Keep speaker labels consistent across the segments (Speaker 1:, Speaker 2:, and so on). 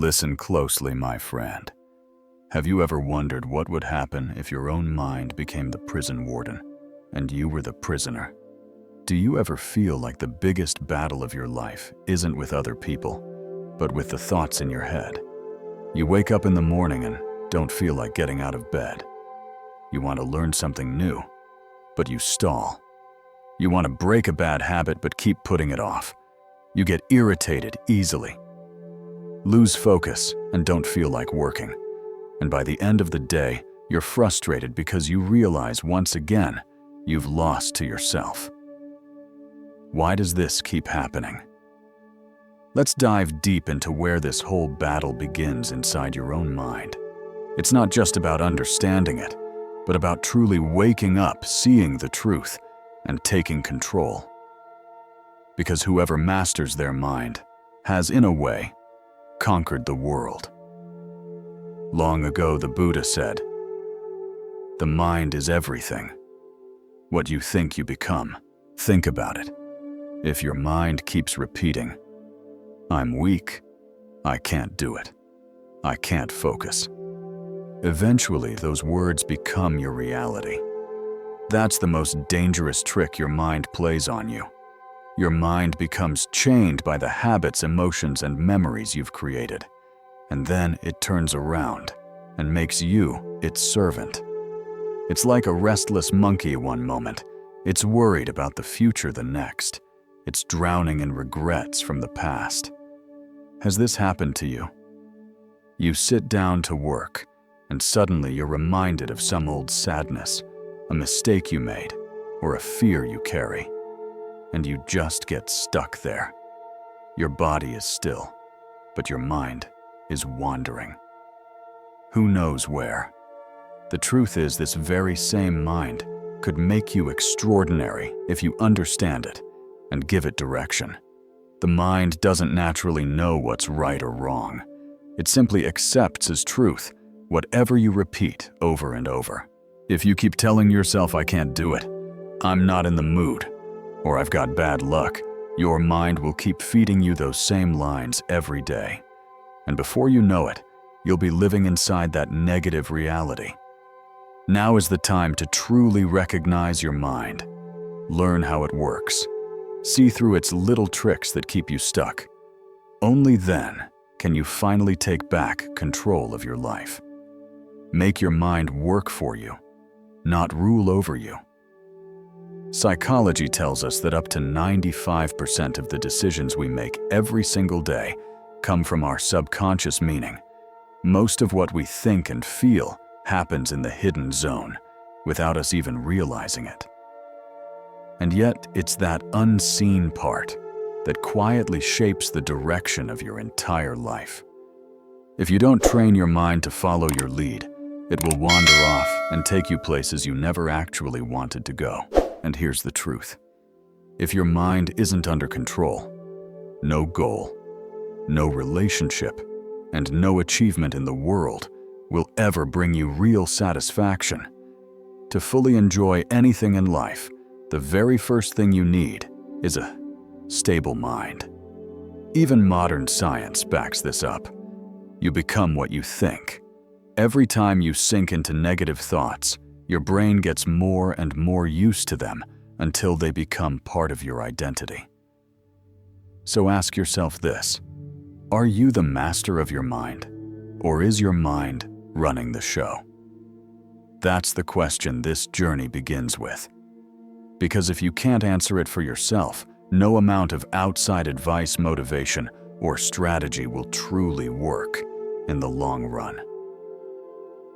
Speaker 1: Listen closely, my friend. Have you ever wondered what would happen if your own mind became the prison warden and you were the prisoner? Do you ever feel like the biggest battle of your life isn't with other people, but with the thoughts in your head? You wake up in the morning and don't feel like getting out of bed. You want to learn something new, but you stall. You want to break a bad habit but keep putting it off. You get irritated easily, lose focus, and don't feel like working. And by the end of the day, you're frustrated because you realize once again you've lost to yourself. Why does this keep happening? Let's dive deep into where this whole battle begins inside your own mind. It's not just about understanding it, but about truly waking up, seeing the truth, and taking control. Because whoever masters their mind has, in a way, conquered the world. Long ago, the Buddha said, "The mind is everything. What you think you become. Think about it. If your mind keeps repeating, 'I'm weak, I can't do it, I can't focus,' eventually those words become your reality. That's the most dangerous trick your mind plays on you. Your mind becomes chained by the habits, emotions, and memories you've created, and then it turns around and makes you its servant. It's like a restless monkey one moment. It's worried about the future the next. It's drowning in regrets from the past. Has this happened to you? You sit down to work, and suddenly you're reminded of some old sadness, a mistake you made, or a fear you carry. And you just get stuck there. Your body is still, but your mind is wandering. Who knows where? The truth is, this very same mind could make you extraordinary if you understand it and give it direction. The mind doesn't naturally know what's right or wrong. It simply accepts as truth whatever you repeat over and over. If you keep telling yourself, "I can't do it," "I'm not in the mood," or "I've got bad luck," your mind will keep feeding you those same lines every day. And before you know it, you'll be living inside that negative reality. Now is the time to truly recognize your mind. Learn how it works. See through its little tricks that keep you stuck. Only then can you finally take back control of your life. Make your mind work for you, not rule over you. Psychology tells us that up to 95% of the decisions we make every single day come from our subconscious meaning. Most of what we think and feel happens in the hidden zone, without us even realizing it. And yet, it's that unseen part that quietly shapes the direction of your entire life. If you don't train your mind to follow your lead, it will wander off and take you places you never actually wanted to go. And here's the truth. If your mind isn't under control, no goal, no relationship, and no achievement in the world will ever bring you real satisfaction. To fully enjoy anything in life, the very first thing you need is a stable mind. Even modern science backs this up. You become what you think. Every time you sink into negative thoughts, your brain gets more and more used to them until they become part of your identity. So ask yourself this: are you the master of your mind, or is your mind running the show? That's the question this journey begins with. Because if you can't answer it for yourself, no amount of outside advice, motivation, or strategy will truly work in the long run.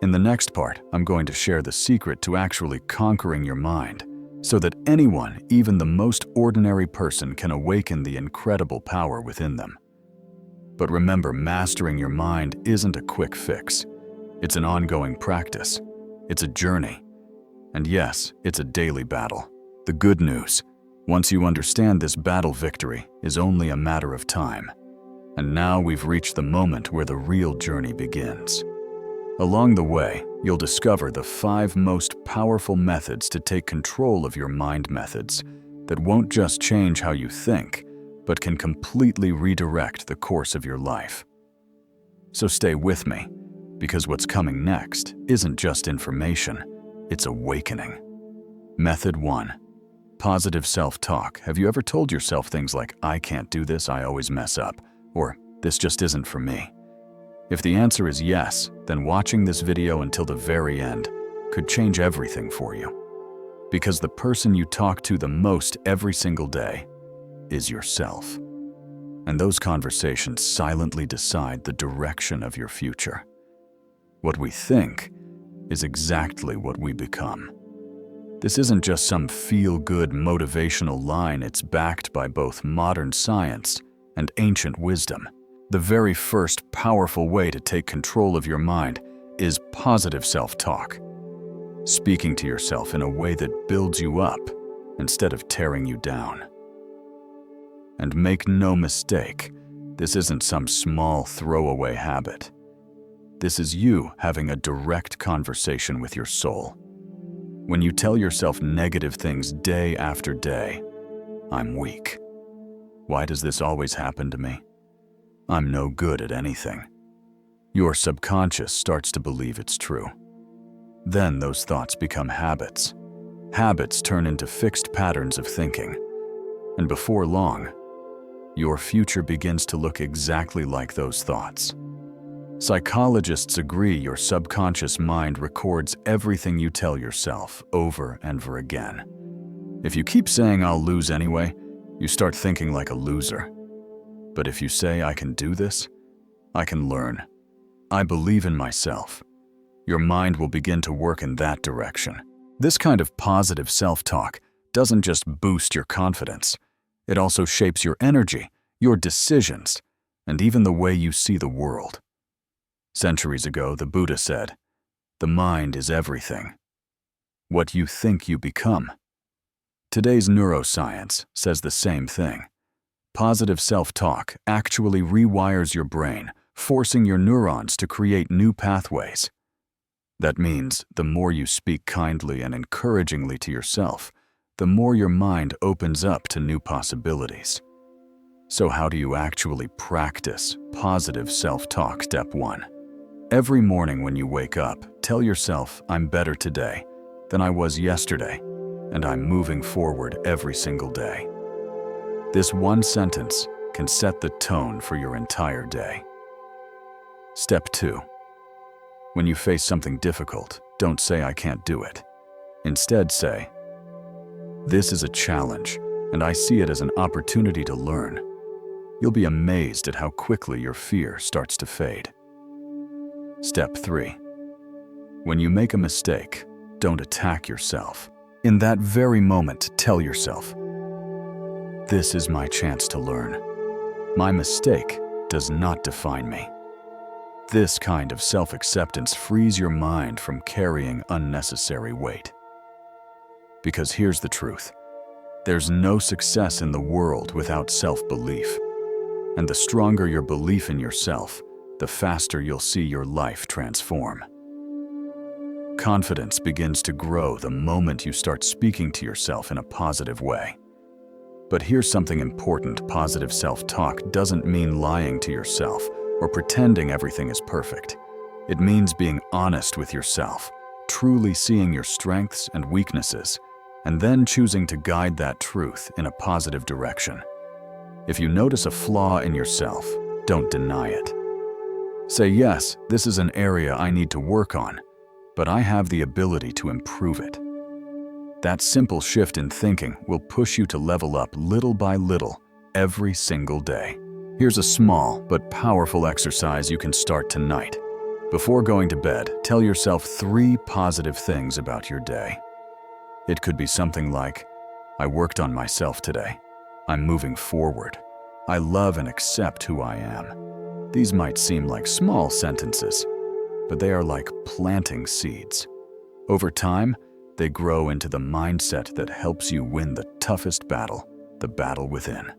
Speaker 1: In the next part, I'm going to share the secret to actually conquering your mind, so that anyone, even the most ordinary person, can awaken the incredible power within them. But remember, mastering your mind isn't a quick fix. It's an ongoing practice. It's a journey. And yes, it's a daily battle. The good news: once you understand this battle, victory is only a matter of time. And now we've reached the moment where the real journey begins. Along the way, you'll discover the 5 most powerful methods to take control of your mind, methods that won't just change how you think, but can completely redirect the course of your life. So stay with me, because what's coming next isn't just information, it's awakening. Method 1. Positive self-talk. Have you ever told yourself things like, "I can't do this, I always mess up," or "This just isn't for me"? If the answer is yes, then watching this video until the very end could change everything for you. Because the person you talk to the most every single day is yourself. And those conversations silently decide the direction of your future. What we think is exactly what we become. This isn't just some feel-good motivational line, it's backed by both modern science and ancient wisdom. The very first powerful way to take control of your mind is positive self-talk. Speaking to yourself in a way that builds you up instead of tearing you down. And make no mistake, this isn't some small throwaway habit. This is you having a direct conversation with your soul. When you tell yourself negative things day after day, "I'm weak. Why does this always happen to me? I'm no good at anything." Your subconscious starts to believe it's true. Then those thoughts become habits. Habits turn into fixed patterns of thinking. And before long, your future begins to look exactly like those thoughts. Psychologists agree your subconscious mind records everything you tell yourself over and over again. If you keep saying, "I'll lose anyway," you start thinking like a loser. But if you say, "I can do this, I can learn, I believe in myself," your mind will begin to work in that direction. This kind of positive self-talk doesn't just boost your confidence, it also shapes your energy, your decisions, and even the way you see the world. Centuries ago, the Buddha said, "The mind is everything. What you think you become." Today's neuroscience says the same thing. Positive self-talk actually rewires your brain, forcing your neurons to create new pathways. That means the more you speak kindly and encouragingly to yourself, the more your mind opens up to new possibilities. So how do you actually practice positive self-talk? Step 1. Every morning when you wake up, tell yourself, "I'm better today than I was yesterday, and I'm moving forward every single day." This one sentence can set the tone for your entire day. Step 2. When you face something difficult, don't say, "I can't do it." Instead say, "This is a challenge, and I see it as an opportunity to learn." You'll be amazed at how quickly your fear starts to fade. Step 3. When you make a mistake, don't attack yourself. In that very moment, tell yourself, "This is my chance to learn. My mistake does not define me." This kind of self-acceptance frees your mind from carrying unnecessary weight. Because here's the truth. There's no success in the world without self-belief. And the stronger your belief in yourself, the faster you'll see your life transform. Confidence begins to grow the moment you start speaking to yourself in a positive way. But here's something important. Positive self-talk doesn't mean lying to yourself or pretending everything is perfect. It means being honest with yourself, truly seeing your strengths and weaknesses, and then choosing to guide that truth in a positive direction. If you notice a flaw in yourself, don't deny it. Say, "Yes, this is an area I need to work on, but I have the ability to improve it." That simple shift in thinking will push you to level up little by little every single day. Here's a small but powerful exercise you can start tonight. Before going to bed, tell yourself 3 positive things about your day. It could be something like, "I worked on myself today. I'm moving forward. I love and accept who I am." These might seem like small sentences, but they are like planting seeds. Over time, they grow into the mindset that helps you win the toughest battle, the battle within.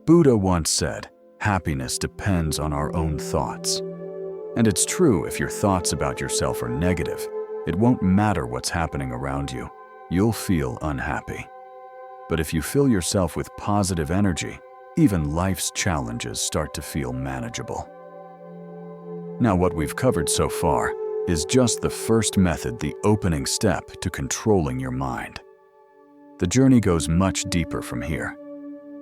Speaker 1: Buddha once said, "Happiness depends on our own thoughts." And it's true, if your thoughts about yourself are negative, it won't matter what's happening around you. You'll feel unhappy. But if you fill yourself with positive energy, even life's challenges start to feel manageable. Now, what we've covered so far is just the first method, the opening step to controlling your mind. The journey goes much deeper from here.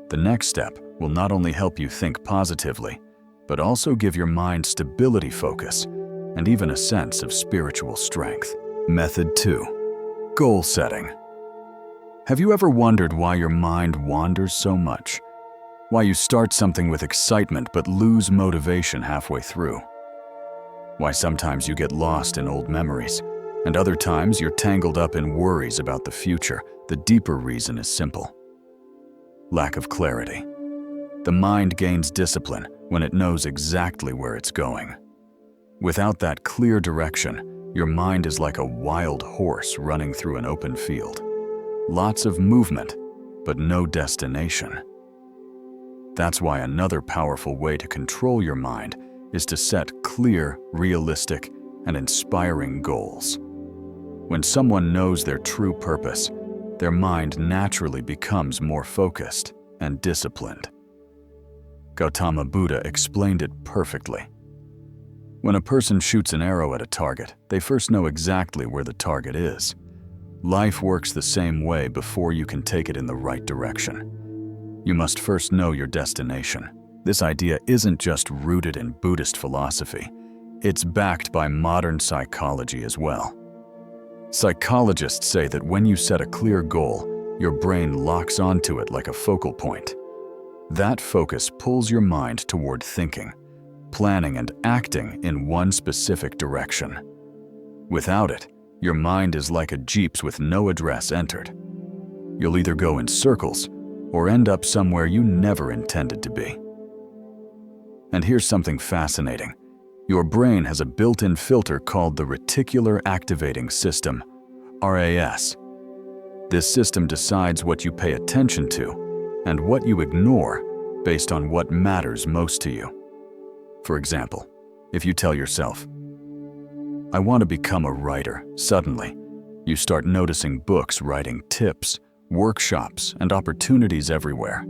Speaker 1: The next step will not only help you think positively, but also give your mind stability, focus, and even a sense of spiritual strength. Method 2. Goal setting. Have you ever wondered why your mind wanders so much? Why you start something with excitement but lose motivation halfway through? Why sometimes you get lost in old memories, and other times you're tangled up in worries about the future? The deeper reason is simple: lack of clarity. The mind gains discipline when it knows exactly where it's going. Without that clear direction, your mind is like a wild horse running through an open field. Lots of movement, but no destination. That's why another powerful way to control your mind is to set clear, realistic, and inspiring goals. When someone knows their true purpose, their mind naturally becomes more focused and disciplined. Gautama Buddha explained it perfectly. When a person shoots an arrow at a target, they first know exactly where the target is. Life works the same way before you can take it in the right direction. You must first know your destination. This idea isn't just rooted in Buddhist philosophy. It's backed by modern psychology as well. Psychologists say that when you set a clear goal, your brain locks onto it like a focal point. That focus pulls your mind toward thinking, planning, and acting in one specific direction. Without it, your mind is like a Jeep with no address entered. You'll either go in circles or end up somewhere you never intended to be. And here's something fascinating. Your brain has a built-in filter called the Reticular Activating System, RAS. This system decides what you pay attention to and what you ignore based on what matters most to you. For example, if you tell yourself, "I want to become a writer," suddenly, you start noticing books, writing tips, workshops, and opportunities everywhere.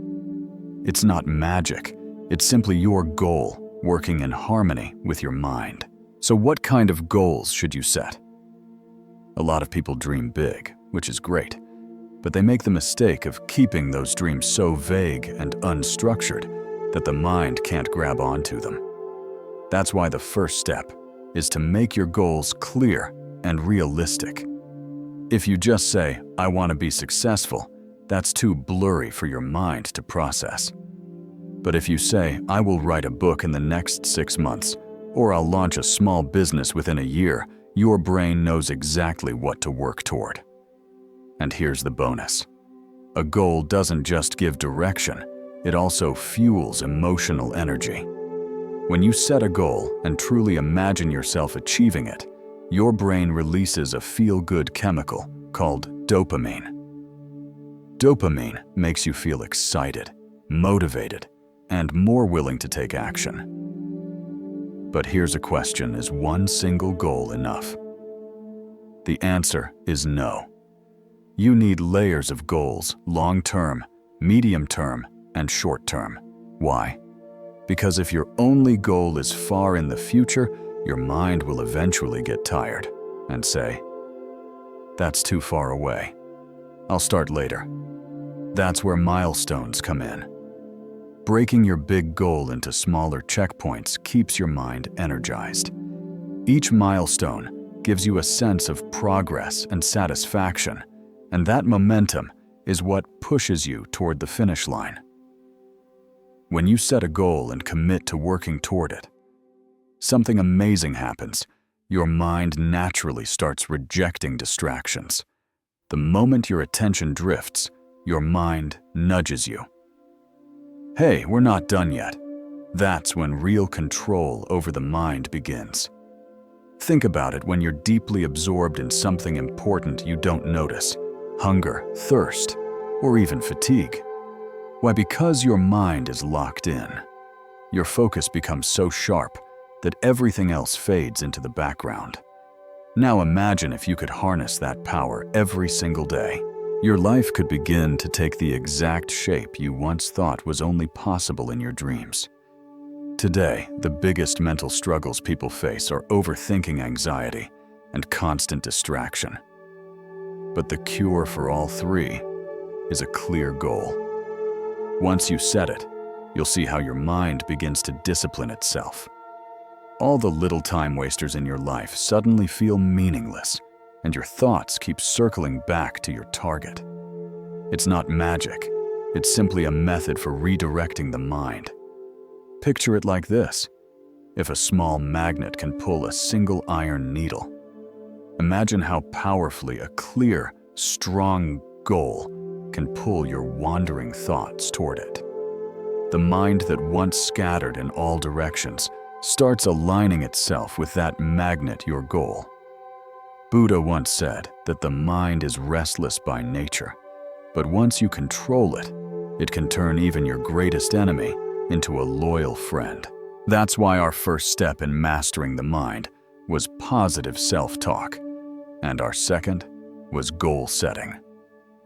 Speaker 1: It's not magic. It's simply your goal working in harmony with your mind. So what kind of goals should you set? A lot of people dream big, which is great, but they make the mistake of keeping those dreams so vague and unstructured that the mind can't grab onto them. That's why the first step is to make your goals clear and realistic. If you just say, "I want to be successful," that's too blurry for your mind to process. But if you say, "I will write a book in the next 6 months," or "I'll launch a small business within a year," your brain knows exactly what to work toward. And here's the bonus. A goal doesn't just give direction, it also fuels emotional energy. When you set a goal and truly imagine yourself achieving it, your brain releases a feel-good chemical called dopamine. Dopamine makes you feel excited, motivated, and more willing to take action. But here's a question: is one single goal enough? The answer is no. You need layers of goals, long-term, medium-term, and short-term. Why? Because if your only goal is far in the future, your mind will eventually get tired and say, "That's too far away. I'll start later." That's where milestones come in. Breaking your big goal into smaller checkpoints keeps your mind energized. Each milestone gives you a sense of progress and satisfaction, and that momentum is what pushes you toward the finish line. When you set a goal and commit to working toward it, something amazing happens. Your mind naturally starts rejecting distractions. The moment your attention drifts, your mind nudges you. "Hey, we're not done yet." That's when real control over the mind begins. Think about it: when you're deeply absorbed in something important, you don't notice hunger, thirst, or even fatigue. Why? Because your mind is locked in. Your focus becomes so sharp that everything else fades into the background. Now imagine if you could harness that power every single day. Your life could begin to take the exact shape you once thought was only possible in your dreams. Today, the biggest mental struggles people face are overthinking, anxiety, and constant distraction. But the cure for all three is a clear goal. Once you set it, you'll see how your mind begins to discipline itself. All the little time wasters in your life suddenly feel meaningless, and your thoughts keep circling back to your target. It's not magic, it's simply a method for redirecting the mind. Picture it like this. If a small magnet can pull a single iron needle, imagine how powerfully a clear, strong goal can pull your wandering thoughts toward it. The mind that once scattered in all directions starts aligning itself with that magnet, your goal. Buddha once said that the mind is restless by nature, but once you control it, it can turn even your greatest enemy into a loyal friend. That's why our first step in mastering the mind was positive self-talk, and our second was goal setting.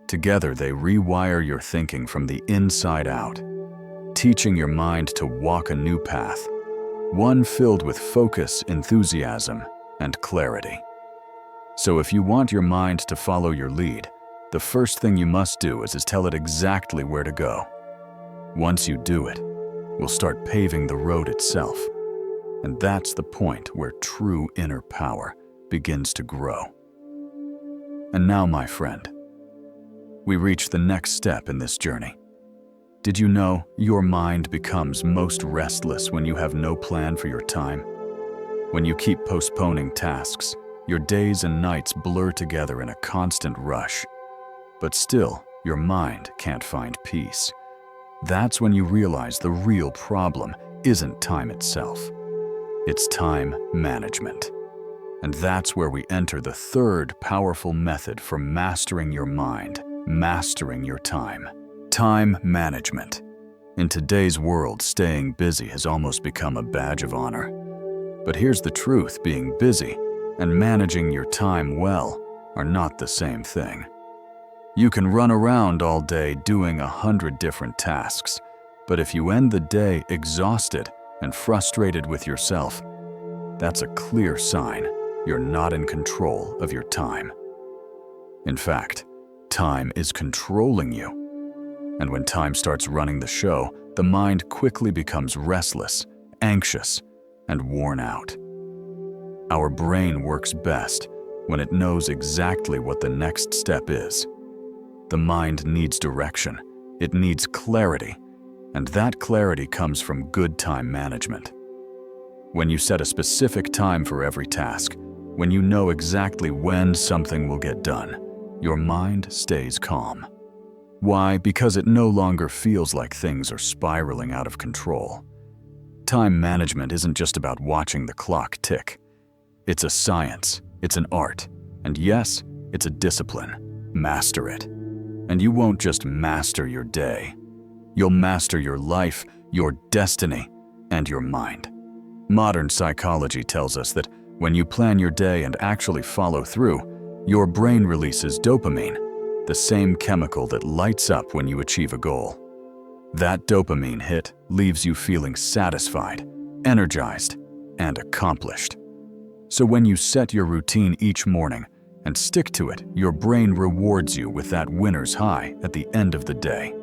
Speaker 1: Together, they rewire your thinking from the inside out, teaching your mind to walk a new path, one filled with focus, enthusiasm, and clarity. So if you want your mind to follow your lead, the first thing you must do is tell it exactly where to go. Once you do it, we'll start paving the road itself. And that's the point where true inner power begins to grow. And now, my friend, we reach the next step in this journey. Did you know your mind becomes most restless when you have no plan for your time? When you keep postponing tasks, your days and nights blur together in a constant rush. But still, your mind can't find peace. That's when you realize the real problem isn't time itself. It's time management. And that's where we enter the third powerful method for mastering your mind, mastering your time. Time management. In today's world, staying busy has almost become a badge of honor. But here's the truth, being busy and managing your time well are not the same thing. You can run around all day doing 100 different tasks, but if you end the day exhausted and frustrated with yourself, that's a clear sign you're not in control of your time. In fact, time is controlling you. And when time starts running the show, the mind quickly becomes restless, anxious, and worn out. Our brain works best when it knows exactly what the next step is. The mind needs direction, it needs clarity, and that clarity comes from good time management. When you set a specific time for every task, when you know exactly when something will get done, your mind stays calm. Why? Because it no longer feels like things are spiraling out of control. Time management isn't just about watching the clock tick. It's a science, it's an art, and yes, it's a discipline. Master it. And you won't just master your day. You'll master your life, your destiny, and your mind. Modern psychology tells us that when you plan your day and actually follow through, your brain releases dopamine, the same chemical that lights up when you achieve a goal. That dopamine hit leaves you feeling satisfied, energized, and accomplished. So when you set your routine each morning and stick to it, your brain rewards you with that winner's high at the end of the day.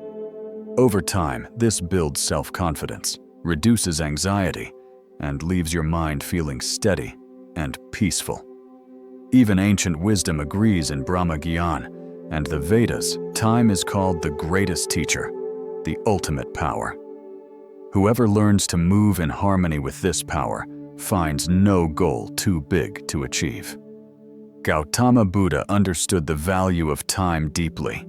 Speaker 1: Over time, this builds self-confidence, reduces anxiety, and leaves your mind feeling steady and peaceful. Even ancient wisdom agrees in Brahma Gyan and the Vedas, time is called the greatest teacher, the ultimate power. Whoever learns to move in harmony with this power finds no goal too big to achieve. Gautama Buddha understood the value of time deeply.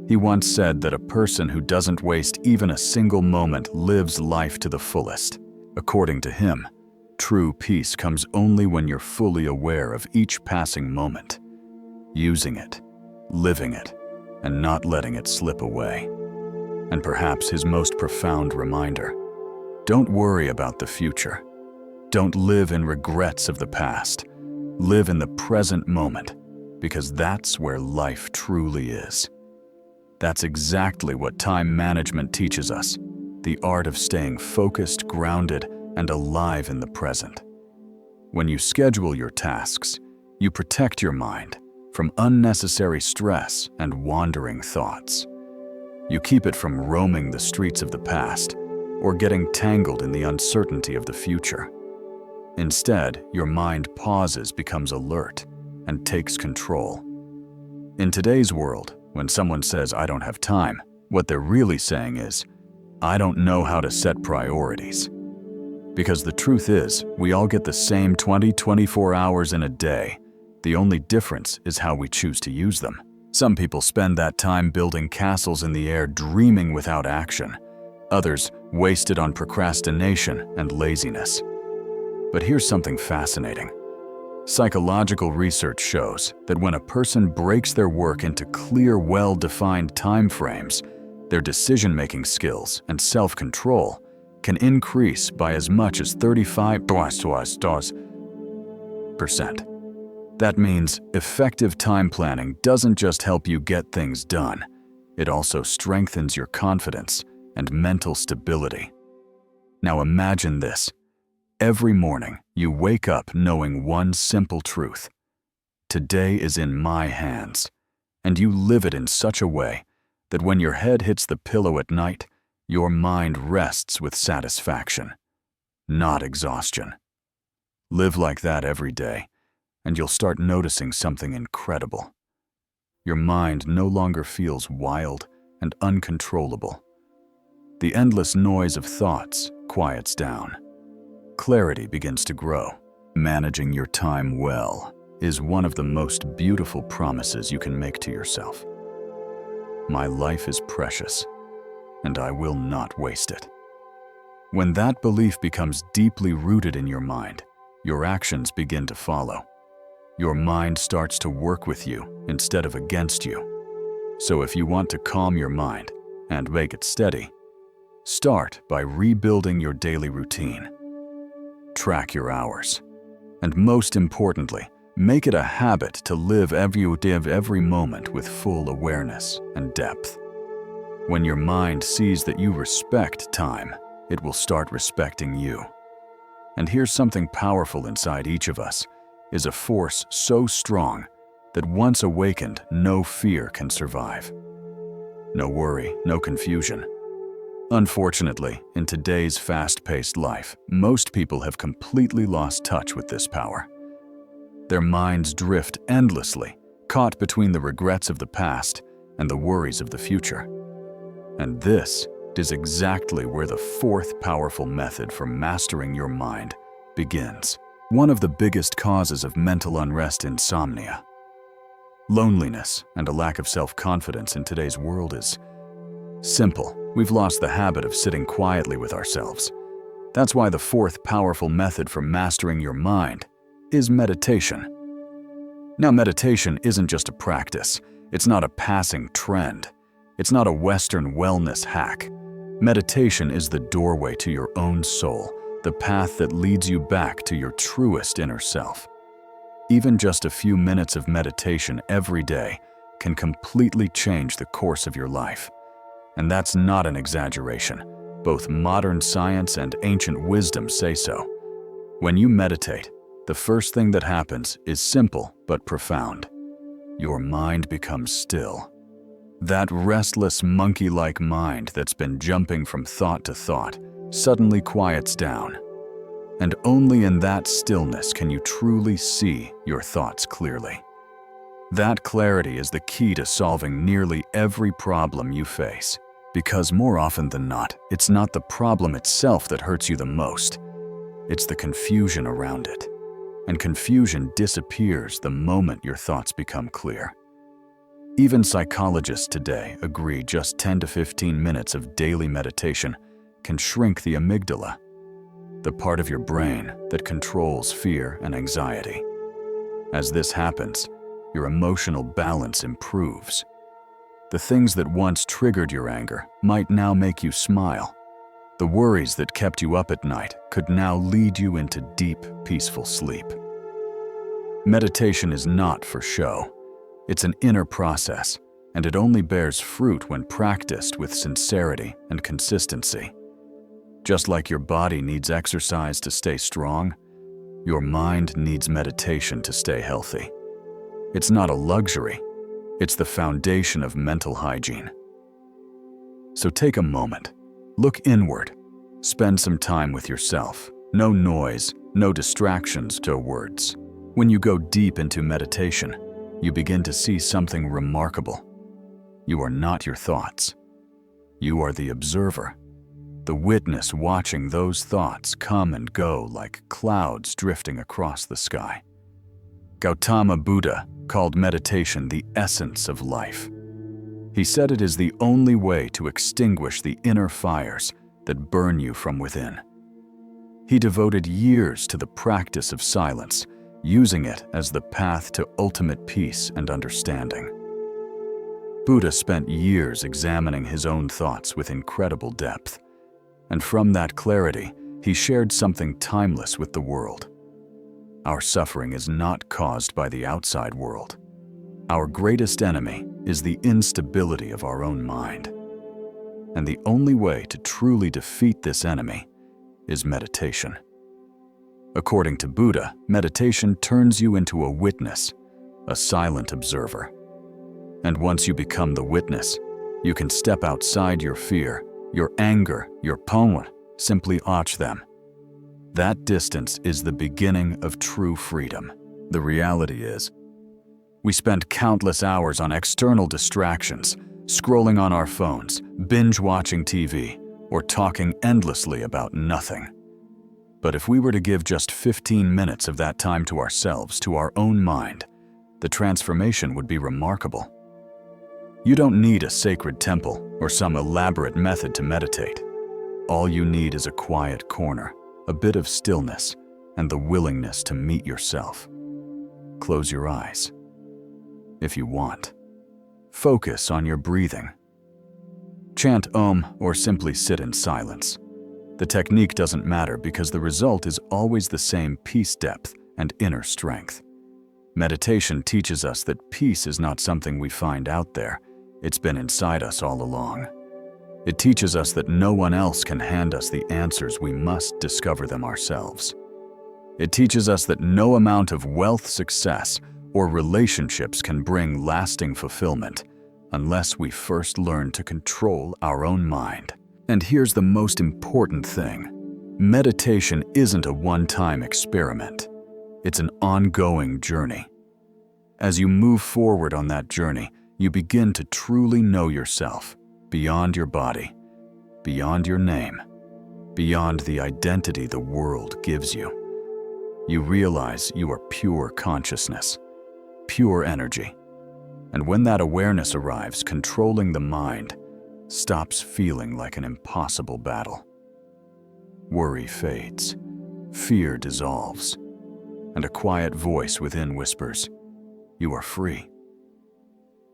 Speaker 1: He once said that a person who doesn't waste even a single moment lives life to the fullest. According to him, true peace comes only when you're fully aware of each passing moment, using it, living it, and not letting it slip away. And perhaps his most profound reminder, don't worry about the future. Don't live in regrets of the past. Live in the present moment, because that's where life truly is. That's exactly what time management teaches us. the art of staying focused, grounded, and alive in the present. When you schedule your tasks, you protect your mind from unnecessary stress and wandering thoughts. You keep it from roaming the streets of the past or getting tangled in the uncertainty of the future. Instead, your mind pauses, becomes alert, and takes control. In today's world, when someone says, "I don't have time," what they're really saying is, "I don't know how to set priorities." Because the truth is, we all get the same 24 hours in a day. The only difference is how we choose to use them. Some people spend that time building castles in the air, dreaming without action. Others waste it on procrastination and laziness. But here's something fascinating. Psychological research shows that when a person breaks their work into clear, well-defined time frames, their decision-making skills and self-control can increase by as much as 35%. That means effective time planning doesn't just help you get things done, it also strengthens your confidence and mental stability. Now imagine this. Every morning, you wake up knowing one simple truth. Today is in my hands, and you live it in such a way that when your head hits the pillow at night, your mind rests with satisfaction, not exhaustion. Live like that every day, and you'll start noticing something incredible. Your mind no longer feels wild and uncontrollable. The endless noise of thoughts quiets down. Clarity begins to grow. Managing your time well is one of the most beautiful promises you can make to yourself. My life is precious, and I will not waste it. When that belief becomes deeply rooted in your mind, your actions begin to follow. Your mind starts to work with you instead of against you. So if you want to calm your mind and make it steady, start by rebuilding your daily routine. Track your hours. And most importantly, make it a habit to live every moment with full awareness and depth. When your mind sees that you respect time, it will start respecting you. And here's something powerful inside each of us, is a force so strong that once awakened, no fear can survive. No worry, no confusion. Unfortunately, in today's fast-paced life, most people have completely lost touch with this power. Their minds drift endlessly, caught between the regrets of the past and the worries of the future. And this is exactly where the fourth powerful method for mastering your mind begins. One of the biggest causes of mental unrest, insomnia. Loneliness and a lack of self-confidence in today's world is simple. We've lost the habit of sitting quietly with ourselves. That's why the fourth powerful method for mastering your mind is meditation. Now, meditation isn't just a practice. It's not a passing trend. It's not a Western wellness hack. Meditation is the doorway to your own soul, the path that leads you back to your truest inner self. Even just a few minutes of meditation every day can completely change the course of your life. And that's not an exaggeration. Both modern science and ancient wisdom say so. When you meditate, the first thing that happens is simple but profound. Your mind becomes still. That restless monkey-like mind that's been jumping from thought to thought suddenly quiets down. And only in that stillness can you truly see your thoughts clearly. That clarity is the key to solving nearly every problem you face. Because more often than not, it's not the problem itself that hurts you the most. It's the confusion around it. And confusion disappears the moment your thoughts become clear. Even psychologists today agree just 10 to 15 minutes of daily meditation can shrink the amygdala, the part of your brain that controls fear and anxiety. As this happens, your emotional balance improves. The things that once triggered your anger might now make you smile. The worries that kept you up at night could now lead you into deep, peaceful sleep. Meditation is not for show. It's an inner process, and it only bears fruit when practiced with sincerity and consistency. Just like your body needs exercise to stay strong, your mind needs meditation to stay healthy. It's not a luxury, it's the foundation of mental hygiene. So take a moment, look inward, spend some time with yourself. No noise, no distractions, no words. When you go deep into meditation, you begin to see something remarkable. You are not your thoughts. You are the observer, the witness watching those thoughts come and go like clouds drifting across the sky. Gautama Buddha called meditation the essence of life. He said it is the only way to extinguish the inner fires that burn you from within. He devoted years to the practice of silence, using it as the path to ultimate peace and understanding. Buddha spent years examining his own thoughts with incredible depth, and from that clarity, he shared something timeless with the world. Our suffering is not caused by the outside world. Our greatest enemy is the instability of our own mind. And the only way to truly defeat this enemy is meditation. According to Buddha, meditation turns you into a witness, a silent observer. And once you become the witness, you can step outside your fear, your anger, your pain, simply watch them. That distance is the beginning of true freedom. The reality is, we spend countless hours on external distractions, scrolling on our phones, binge-watching TV, or talking endlessly about nothing. But if we were to give just 15 minutes of that time to ourselves, to our own mind, the transformation would be remarkable. You don't need a sacred temple or some elaborate method to meditate. All you need is a quiet corner, a bit of stillness, and the willingness to meet yourself. Close your eyes, if you want. Focus on your breathing. Chant Om or simply sit in silence. The technique doesn't matter because the result is always the same: peace, depth, and inner strength. Meditation teaches us that peace is not something we find out there. It's been inside us all along. It teaches us that no one else can hand us the answers. We must discover them ourselves. It teaches us that no amount of wealth, success, or relationships can bring lasting fulfillment unless we first learn to control our own mind. And here's the most important thing. Meditation isn't a one-time experiment. It's an ongoing journey. As you move forward on that journey, you begin to truly know yourself, beyond your body, beyond your name, beyond the identity the world gives you. You realize you are pure consciousness, pure energy. And when that awareness arrives, controlling the mind stops feeling like an impossible battle. Worry fades, fear dissolves, and a quiet voice within whispers, "You are free."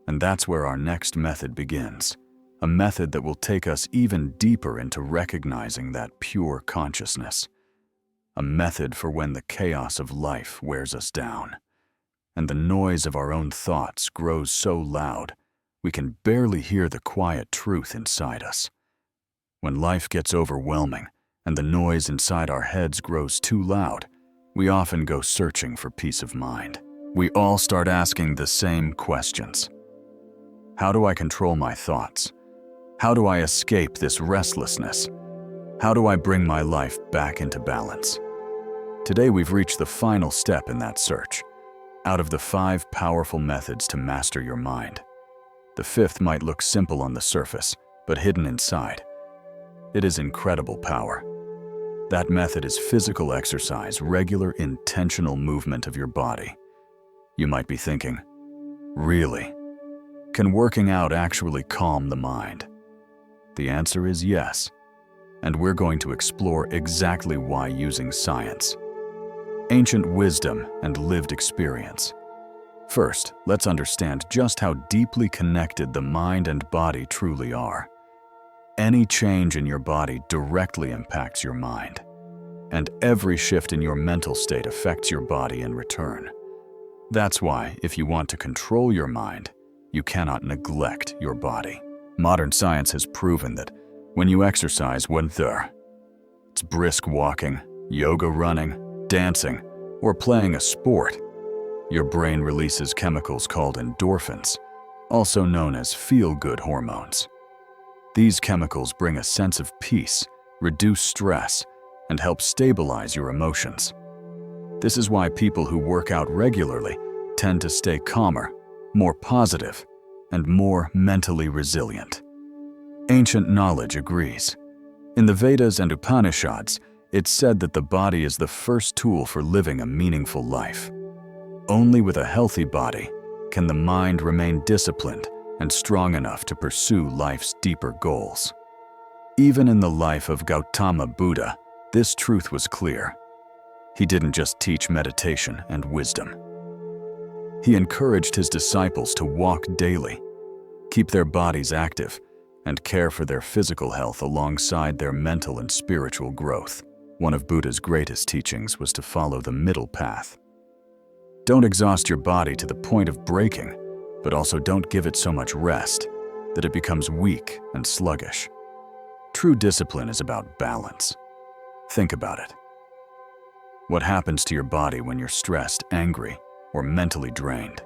Speaker 1: And that's where our next method begins, a method that will take us even deeper into recognizing that pure consciousness, a method for when the chaos of life wears us down, and the noise of our own thoughts grows so loud we can barely hear the quiet truth inside us. When life gets overwhelming and the noise inside our heads grows too loud, we often go searching for peace of mind. We all start asking the same questions. How do I control my thoughts? How do I escape this restlessness? How do I bring my life back into balance? Today we've reached the final step in that search. Out of the 5 powerful methods to master your mind, the 5th might look simple on the surface, but hidden inside, it is incredible power. That method is physical exercise, regular, intentional movement of your body. You might be thinking, really? Can working out actually calm the mind? The answer is yes, and we're going to explore exactly why using science, ancient wisdom, and lived experience. First, let's understand just how deeply connected the mind and body truly are. Any change in your body directly impacts your mind, and every shift in your mental state affects your body in return. That's why, if you want to control your mind, you cannot neglect your body. Modern science has proven that when you exercise, it's brisk walking, yoga running, dancing, or playing a sport, your brain releases chemicals called endorphins, also known as feel-good hormones. These chemicals bring a sense of peace, reduce stress, and help stabilize your emotions. This is why people who work out regularly tend to stay calmer, more positive, and more mentally resilient. Ancient knowledge agrees. In the Vedas and Upanishads, it's said that the body is the first tool for living a meaningful life. Only with a healthy body can the mind remain disciplined and strong enough to pursue life's deeper goals. Even in the life of Gautama Buddha, this truth was clear. He didn't just teach meditation and wisdom. He encouraged his disciples to walk daily, keep their bodies active, and care for their physical health alongside their mental and spiritual growth. One of Buddha's greatest teachings was to follow the middle path. Don't exhaust your body to the point of breaking, but also don't give it so much rest that it becomes weak and sluggish. True discipline is about balance. Think about it. What happens to your body when you're stressed, angry, or mentally drained?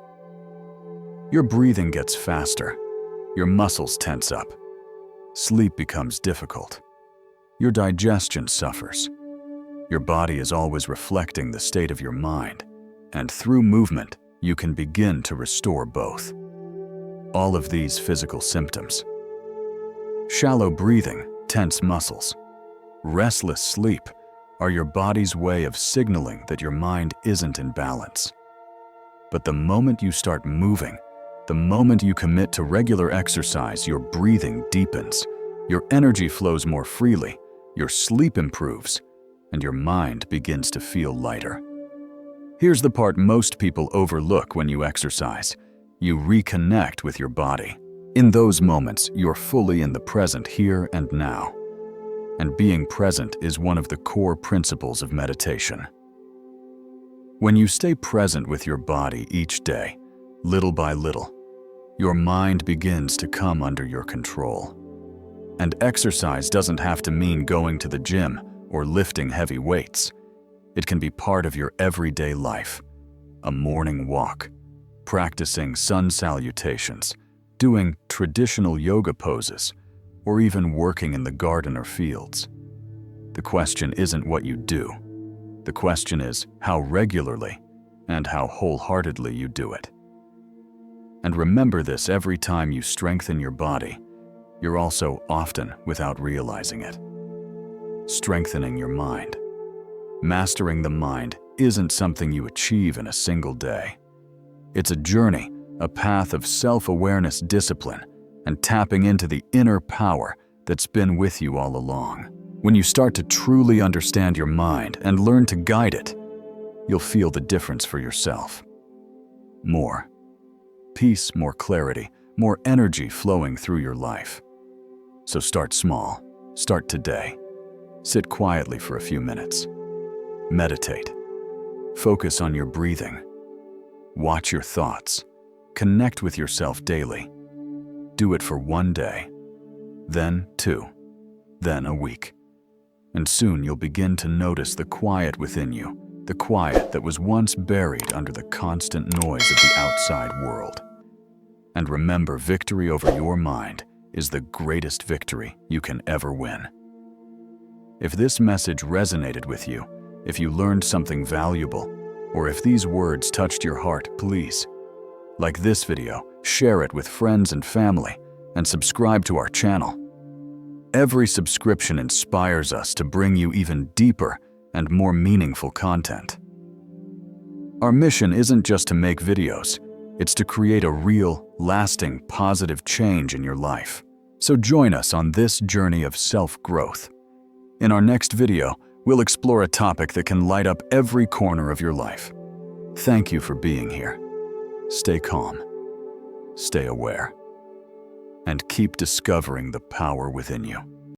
Speaker 1: Your breathing gets faster. Your muscles tense up. Sleep becomes difficult. Your digestion suffers. Your body is always reflecting the state of your mind, and through movement, you can begin to restore both. All of these physical symptoms: shallow breathing, tense muscles, restless sleep, are your body's way of signaling that your mind isn't in balance. But the moment you start moving, the moment you commit to regular exercise, your breathing deepens, your energy flows more freely, your sleep improves, and your mind begins to feel lighter. Here's the part most people overlook when you exercise. You reconnect with your body. In those moments, you're fully in the present here and now. And being present is one of the core principles of meditation. When you stay present with your body each day, little by little, your mind begins to come under your control. And exercise doesn't have to mean going to the gym or lifting heavy weights. It can be part of your everyday life. A morning walk, practicing sun salutations, doing traditional yoga poses, or even working in the garden or fields. The question isn't what you do. The question is how regularly and how wholeheartedly you do it. And remember this: every time you strengthen your body, you're also often, without realizing it, strengthening your mind. Mastering the mind isn't something you achieve in a single day. It's a journey, a path of self-awareness, discipline, and tapping into the inner power that's been with you all along. When you start to truly understand your mind and learn to guide it, you'll feel the difference for yourself. More peace, more clarity, more energy flowing through your life. So start small. Start today. Sit quietly for a few minutes. Meditate. Focus on your breathing. Watch your thoughts. Connect with yourself daily. Do it for one day, then 2, then a week. And soon you'll begin to notice the quiet within you, the quiet that was once buried under the constant noise of the outside world. And remember, victory over your mind is the greatest victory you can ever win. If this message resonated with you, if you learned something valuable, or if these words touched your heart, please like this video, share it with friends and family, and subscribe to our channel. Every subscription inspires us to bring you even deeper and more meaningful content. Our mission isn't just to make videos, it's to create a real, lasting, positive change in your life. So join us on this journey of self-growth. In our next video, we'll explore a topic that can light up every corner of your life. Thank you for being here. Stay calm, stay aware, and keep discovering the power within you.